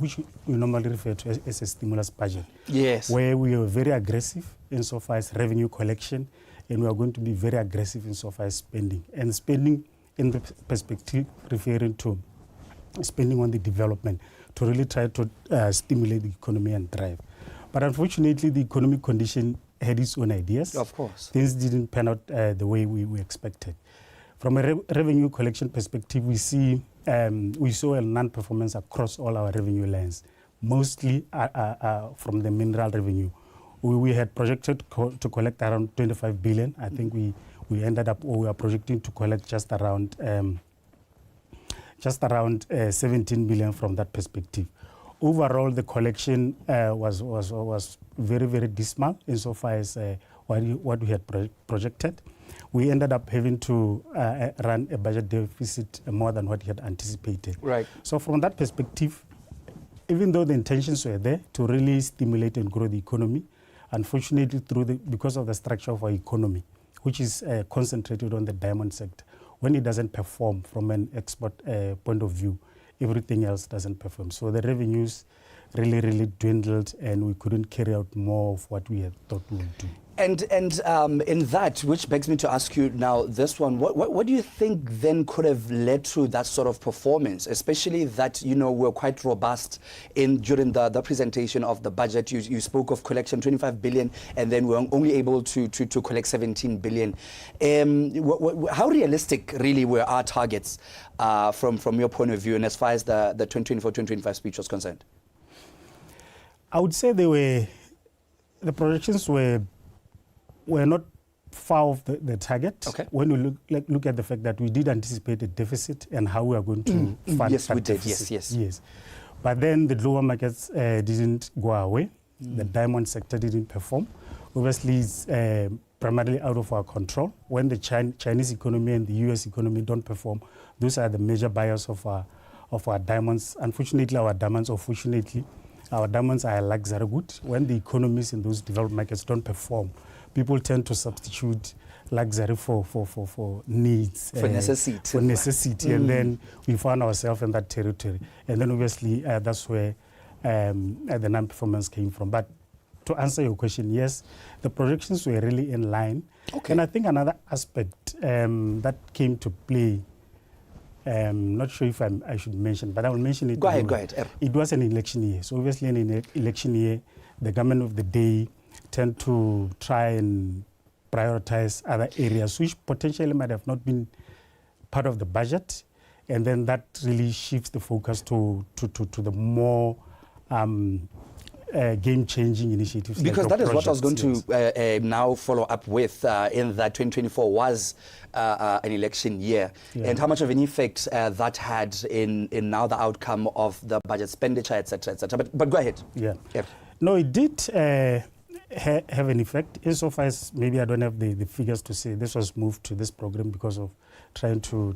which we normally refer to as a stimulus budget. Yes. Where we are very aggressive insofar as revenue collection, and we are going to be very aggressive insofar as spending. And spending in the perspective referring to spending on the development to really try to stimulate the economy and drive. But unfortunately, the economic condition had its own ideas. Of course. Things didn't pan out the way we expected. From a revenue collection perspective, we saw a non-performance across all our revenue lines, mostly from the mineral revenue. We had projected to collect around 25 billion. I think we ended up, or we are projecting to collect just around 17 billion from that perspective. Overall, the collection was very, very dismal insofar as what we had projected. We ended up having to run a budget deficit more than what we had anticipated. Right. So from that perspective, even though the intentions were there to really stimulate and grow the economy, unfortunately, because of the structure of our economy, which is concentrated on the diamond sector, when it doesn't perform from an export point of view, everything else doesn't perform. So the revenues really, really dwindled, and we couldn't carry out more of what we had thought we would do. And in that, which begs me to ask you now this one, what do you think then could have led to that sort of performance, especially that, we're quite robust during the presentation of the budget. You spoke of collection 25 billion, and then we're only able to collect 17 billion. How realistic really were our targets from your point of view, and as far as the 2024-2025 speech was concerned? I would say the projections were not far off the target. Okay. When we look at the fact that we did anticipate a deficit and how we are going to fund yes, that we did. deficit. Yes. But then the global markets didn't go away. The diamond sector didn't perform. Obviously, it's primarily out of our control. When the Chinese economy and the US economy don't perform, those are the major buyers of our diamonds. Unfortunately, or fortunately, our diamonds are a luxury good. When the economies in those developed markets don't perform, people tend to substitute luxury for needs. For necessity. For necessity. And then we found ourselves in that territory. And then obviously that's where the non-performance came from. But to answer your question, yes, the projections were really in line. Okay. And I think another aspect that came to play, not sure if I should mention, but I will mention it. Go ahead. It was an election year. So obviously in an election year, the government of the day tend to try and prioritize other areas which potentially might have not been part of the budget. And then that really shifts the focus to the more game-changing initiatives. Because like that is what I was going yes. to now follow up with, in that 2024 was an election year. Yeah. And how much of an effect that had in now the outcome of the budget expenditure, etc., etc. But go ahead. Yeah. Yep. No, it did have an effect. Insofar as maybe I don't have the figures to say this was moved to this program because of trying to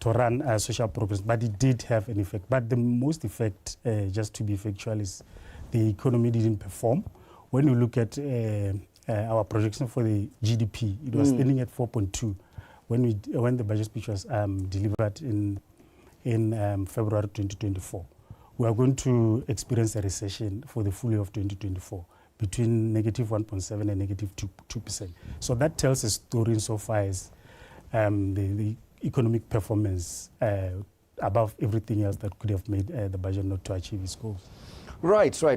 run social programs, but it did have an effect. But the most effect, just to be factual, is the economy didn't perform. When you look at our projection for the GDP, it was standing at 4.2 when the budget speech was delivered in February 2024. We are going to experience a recession for the full year of 2024 between negative 1.7 and negative 2%. So that tells a story insofar as the economic performance above everything else that could have made the budget not to achieve its goals. Right. A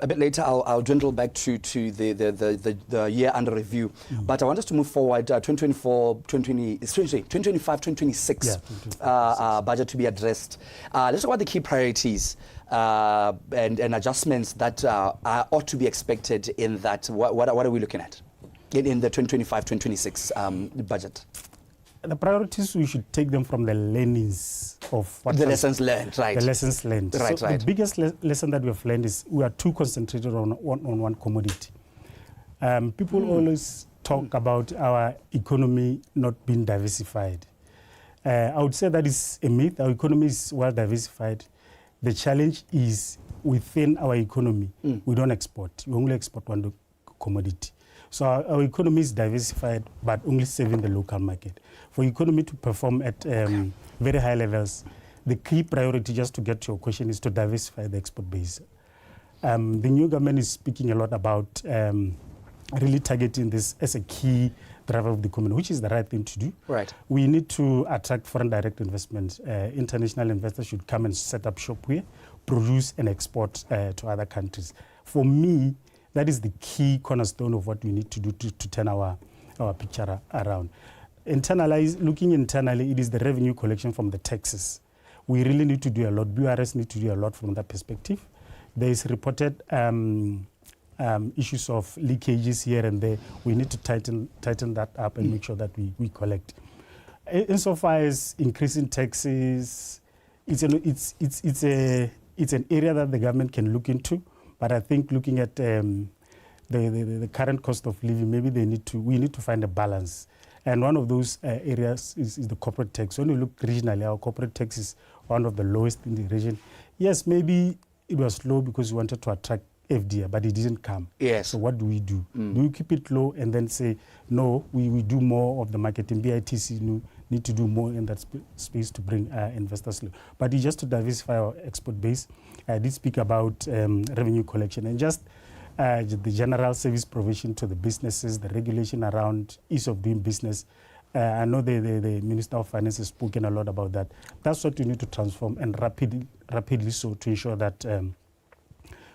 bit later, I'll dwindle back to the year under review. But I want us to move forward. 2025-2026 budget to be addressed. Let's talk about the key priorities and adjustments that ought to be expected in that. What are we looking at in the 2025-2026 budget? The priorities, we should take them from the learnings of what the lessons learned, right? The lessons learned. Right. The biggest lesson that we have learned is we are too concentrated on one commodity. People always talk about our economy not being diversified. I would say that is a myth. Our economy is well diversified. The challenge is within our economy, we don't export. We only export one commodity. So our economy is diversified, but only serving the local market. For economy to perform at very high levels, the key priority, just to get to your question, is to diversify the export base. The new government is speaking a lot about really targeting this as a key driver of the economy, which is the right thing to do. Right. We need to attract foreign direct investment. International investors should come and set up shop here, produce and export to other countries. For me, that is the key cornerstone of what we need to do to turn our picture around. Looking internally, it is the revenue collection from the taxes. We really need to do a lot. BRS need to do a lot from that perspective. There is reported issues of leakages here and there. We need to tighten that up and make sure that we collect. Insofar as increasing taxes, it's an area that the government can look into. But I think looking at the current cost of living, maybe we need to find a balance. And one of those areas is the corporate tax. When you look regionally, our corporate tax is one of the lowest in the region. Yes, maybe it was low because we wanted to attract FDI, but it didn't come. Yes. So what do we do? Do we keep it low and then say, no, we do more of the marketing? BITC need to do more in that space to bring investors low. But it's just to diversify our export base. I did speak about revenue collection and just the general service provision to the businesses, the regulation around ease of doing business. I know the Minister of Finance has spoken a lot about that. That's what we need to transform and rapidly so to ensure that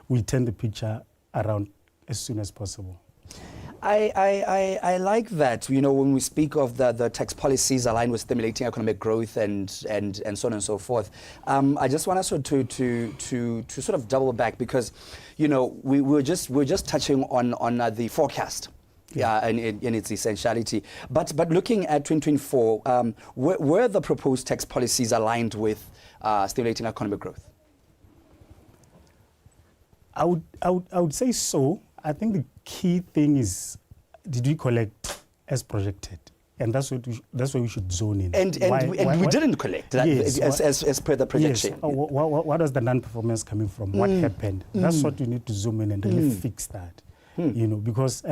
we turn the picture around as soon as possible. I like that, when we speak of the tax policies aligned with stimulating economic growth and so on and so forth. I just want us to sort of double back because, we're just touching on the forecast. Yeah, in its essentiality. But looking at 2024, were the proposed tax policies aligned with stimulating economic growth? I would say so. I think the key thing is, did we collect as projected? And that's where we should zone in. And we didn't collect that, yes, as per the projection. Yes. What was the non-performance coming from? What happened? That's what we need to zoom in and really fix that. Because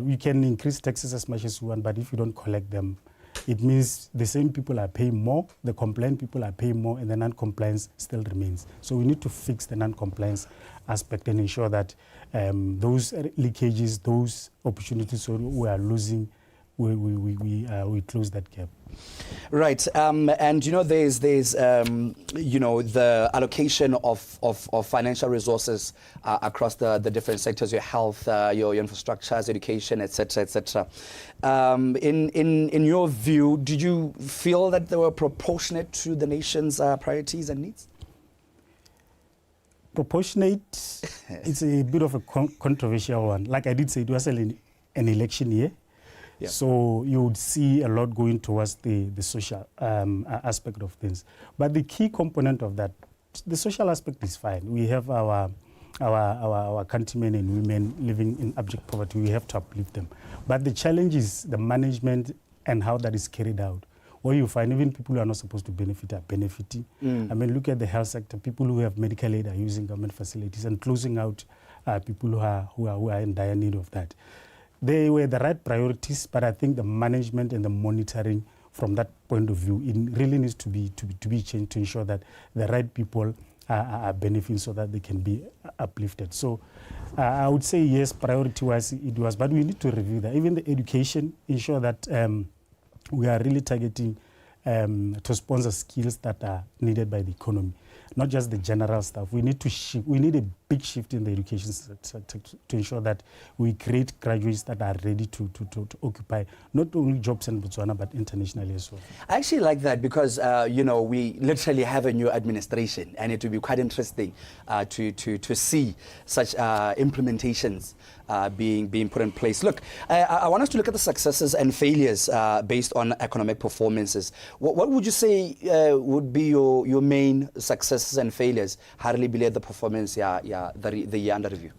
we can increase taxes as much as we want, but if you don't collect them, it means the same people are paying more, the compliant people are paying more, and the non-compliance still remains. So we need to fix the non-compliance aspect and ensure that those leakages, those opportunities we are losing, we close that gap. Right, and there's the allocation of financial resources across the different sectors, your health, your infrastructures, education, etc., etc. In your view, did you feel that they were proportionate to the nation's priorities and needs? Proportionate, it's a bit of a controversial one. Like I did say, it was an election year. Yeah. So you would see a lot going towards the social aspect of things. But the key component of that, the social aspect is fine. We have our countrymen and women living in abject poverty. We have to uplift them. But the challenge is the management and how that is carried out. Where you find even people who are not supposed to benefit are benefiting. I mean, look at the health sector. People who have medical aid are using government facilities and closing out people who are in dire need of that. They were the right priorities, but I think the management and the monitoring from that point of view, it really needs to be changed to ensure that the right people are benefiting so that they can be uplifted. So I would say yes, priority-wise it was, but we need to review that. Even the education, ensure that we are really targeting to sponsor skills that are needed by the economy, not just the general stuff. We need to shift. We need a big shift in the education sector to ensure that we create graduates that are ready to occupy not only jobs in Botswana but internationally as well. I actually like that because we literally have a new administration, and it will be quite interesting to see such implementations being put in place. Look, I want us to look at the successes and failures based on economic performances. What would you say would be your main successes and failures? Hardly believe the performance, the year under review.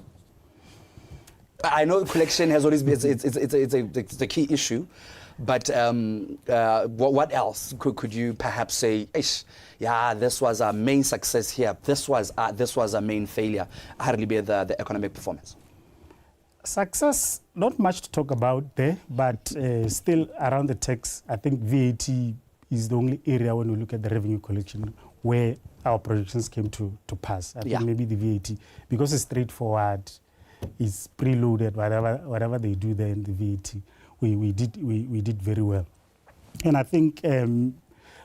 I know collection has always been it's a key issue, but what else could you perhaps say? This was our main success here. This was our main failure. Hardly be the economic performance. Success, not much to talk about there, but still around the tax, I think VAT is the only area when we look at the revenue collection where our projections came to pass. I think maybe the VAT, because it's straightforward, it's preloaded, whatever they do there in the VAT, we did very well. And I think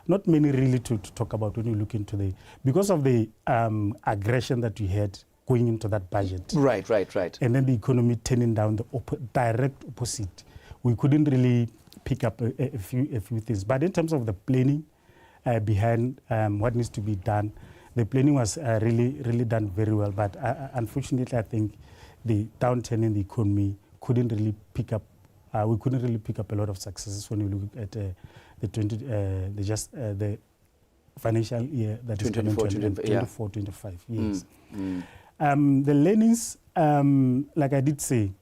not many really to talk about when you look into because of the aggression that we had going into that budget. Right. And then the economy turning down the direct opposite. We couldn't really pick up a few things. But in terms of the planning behind what needs to be done, the planning was really done very well. But unfortunately, I think the downturn in the economy couldn't really pick up. We couldn't really pick up a lot of successes when you look at the financial year that is coming 24-25. Yes. The learnings, like I did say,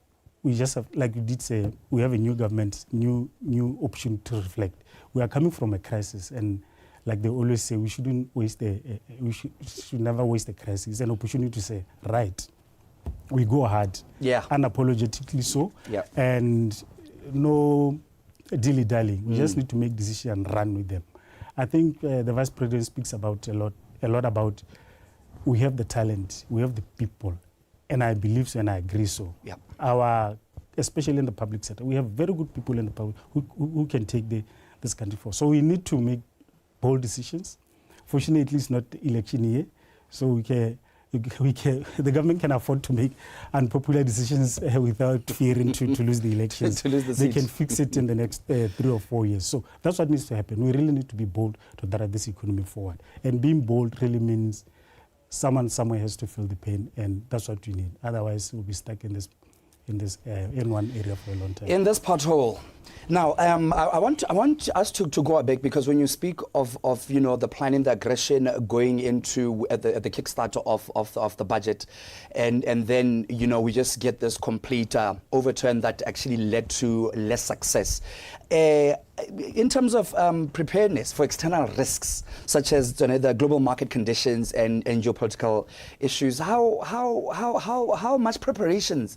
we just have, like you did say, we have a new government, new option to reflect. We are coming from a crisis, and like they always say, we shouldn't waste we should never waste a crisis. It's an opportunity to say, right, we go hard, unapologetically so, and no dilly-dallying. We just need to make decisions and run with them. I think the Vice President speaks about a lot about we have the talent, we have the people, and I believe so and I agree so. Especially in the public sector, we have very good people in the public who can take this country forward. So we need to make bold decisions. Fortunately, it's not election year, so the government can afford to make unpopular decisions without fearing to lose the elections. They can fix it in the next 3 or 4 years. So that's what needs to happen. We really need to be bold to drive this economy forward. And being bold really means someone somewhere has to feel the pain, and that's what we need. Otherwise, we'll be stuck in one area for a long time. In this pothole. Now, I want us to go back, because when you speak of the planning, the aggression going into at the kickstarter of the budget, and then we just get this complete overturn that actually led to less success. In terms of preparedness for external risks, such as the global market conditions and geopolitical issues, how much preparations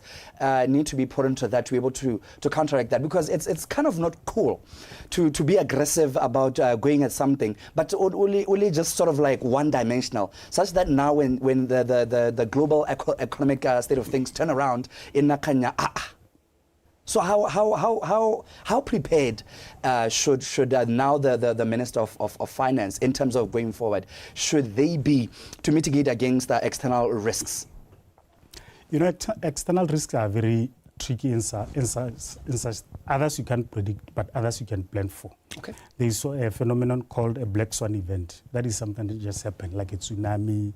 need to be put into that to be able to counteract that? Because it's kind of not cool to be aggressive about going at something, but only just sort of like one-dimensional, such that now when the global economic state of things turn around in Nakanya, so how prepared should now the Minister of Finance, in terms of going forward, should they be to mitigate against the external risks? External risks are very tricky in such others you can't predict, but others you can plan for. Okay. There is a phenomenon called a black swan event. That is something that just happened, like a tsunami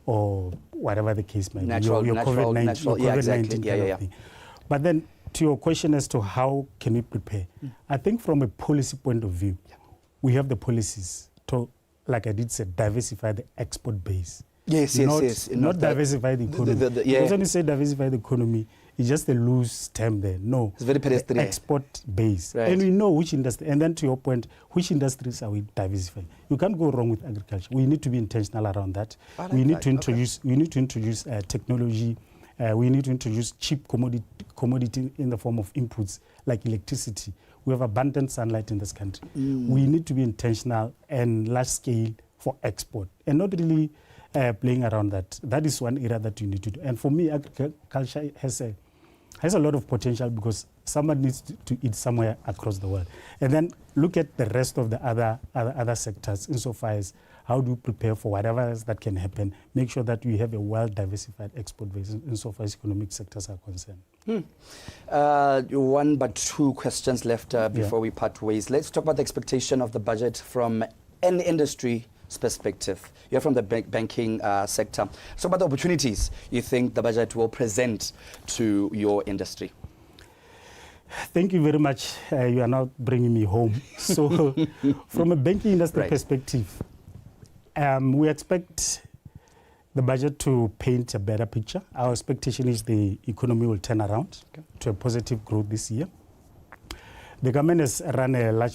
or whatever the case may be. Your COVID-19 kind of thing. But then, to your question as to how can we prepare, I think from a policy point of view, we have the policies to, like I did say, diversify the export base. Yes. Not diversify the economy. Because when you say diversify the economy, it's just a loose term there. No. It's very pedestrian. Export base. Right. And we know which industry, and then to your point, which industries are we diversifying? You can't go wrong with agriculture. We need to be intentional around that. We need to introduce technology. We need to introduce cheap commodity in the form of inputs like electricity. We have abundant sunlight in this country. We need to be intentional and large scale for export, and not really playing around that. That is one area that you need to do. And for me, agriculture has a lot of potential, because someone needs to eat somewhere across the world. And then look at the rest of the other sectors insofar as how do you prepare for whatever else that can happen. Make sure that we have a well-diversified export base insofar as economic sectors are concerned. One but two questions left before we part ways. Let's talk about the expectation of the budget from an industry perspective. You're from the banking sector. So about the opportunities you think the budget will present to your industry. Thank you very much. You are now bringing me home. So from a banking industry perspective, we expect the budget to paint a better picture. Our expectation is the economy will turn around to a positive growth this year. The government has run a large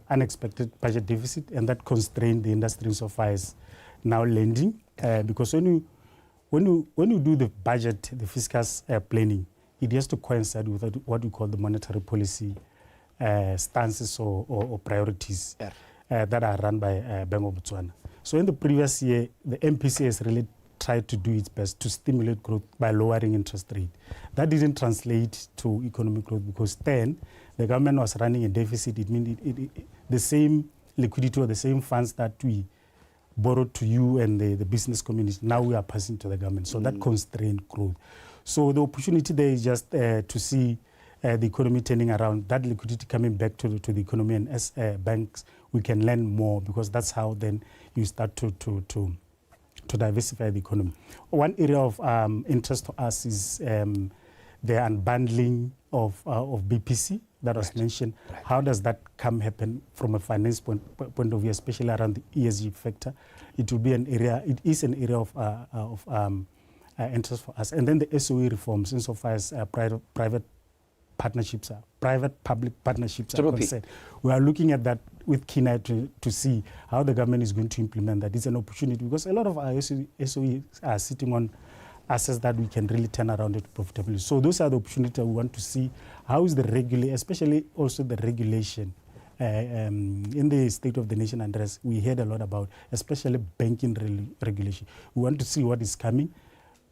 unexpected budget deficit, and that constrained the industry insofar as now lending. Because when you do the budget, the fiscal planning, it has to coincide with what we call the monetary policy stances or priorities. that are run by Bank of Botswana. So in the previous year, the MPC has really tried to do its best to stimulate growth by lowering interest rate. That didn't translate to economic growth because then the government was running a deficit. It means the same liquidity or the same funds that we borrowed to you and the business community, now we are passing to the government. So that constrained growth. So the opportunity there is just to see the economy turning around, that liquidity coming back to the economy, and as banks, we can lend more because that's how then you start to diversify the economy. One area of interest to us is the unbundling of BPC that was mentioned. How does that happen from a finance point of view, especially around the ESG factor? It will be an area, it is an area of interest for us. And then the SOE reforms, insofar as private partnerships are, private-public partnerships are concerned. We are looking at that with keen eye to see how the government is going to implement that. It's an opportunity because a lot of our SOEs are sitting on assets that we can really turn around it profitably. So those are the opportunities we want to see. How is the regulation, especially also the regulation, in the State of the Nation address, we heard a lot about, especially banking regulation. We want to see what is coming.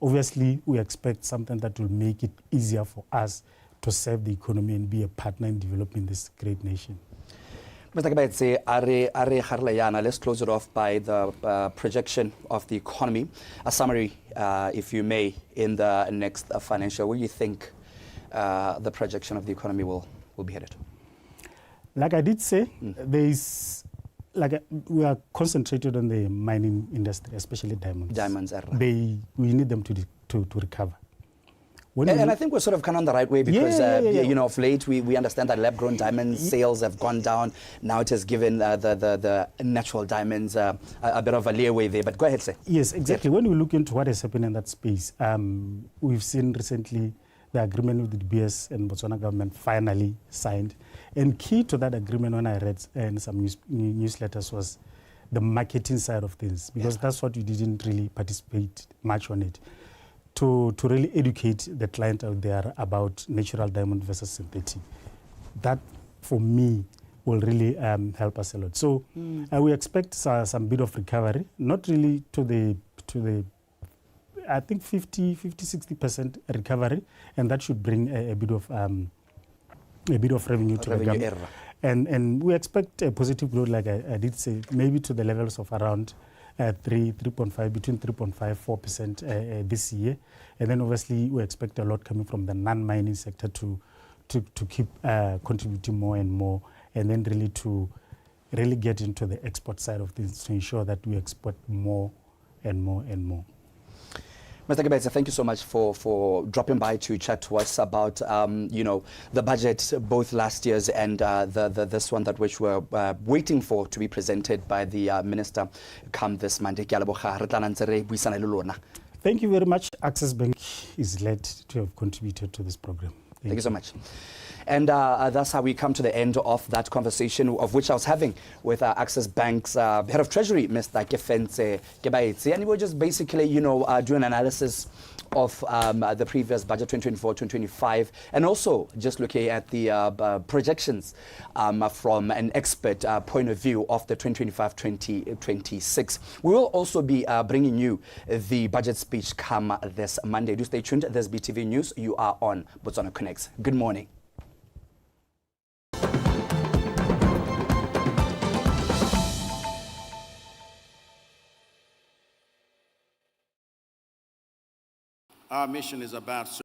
Obviously, we expect something that will make it easier for us to serve the economy and be a partner in developing this great nation. Mr. Kebaetse, let's close it off by the projection of the economy. A summary, if you may, in the next financial. Where do you think the projection of the economy will be headed? Like I did say, there is, we are concentrated on the mining industry, especially diamonds. Diamonds, we need them to recover. And I think we're sort of kind of on the right way because, you know, of late we understand that lab-grown diamond sales have gone down. Now it has given the natural diamonds a bit of a leeway there. But go ahead, sir. Yes, exactly. When we look into what has happened in that space, we've seen recently the agreement with the DBS and Botswana government finally signed. And key to that agreement, when I read in some newsletters, was the marketing side of things, because that's what we didn't really participate much on it. To really educate the client out there about natural diamond versus synthetic. That, for me, will really help us a lot. So we expect some bit of recovery, not really to the I think 50-60% recovery, and that should bring a bit of revenue to the government. And we expect a positive growth, like I did say, maybe to the levels of around 3.5, between 3.5-4% this year. And then obviously we expect a lot coming from the non-mining sector to keep contributing more and more, and then really to get into the export side of things to ensure that we export more and more and more. Mr. Kebaetse, thank you so much for dropping by to chat to us about you know, the budget, both last year's and this one that which we're waiting for to be presented by the minister come this Monday. Thank you very much. Access Bank is glad to have contributed to this program. Thank you so much. And that's how we come to the end of that conversation, of which I was having with Access Bank's head of Treasury, Mr. Kefentse Kebaetse. And we were just basically, you know, doing an analysis of the previous budget, 2024-2025, and also just looking at the projections from an expert point of view of the 2025-2026. We will also be bringing you the budget speech come this Monday. Do stay tuned. There's BTV News. You are on Botswana Connects. Good morning. Our mission is about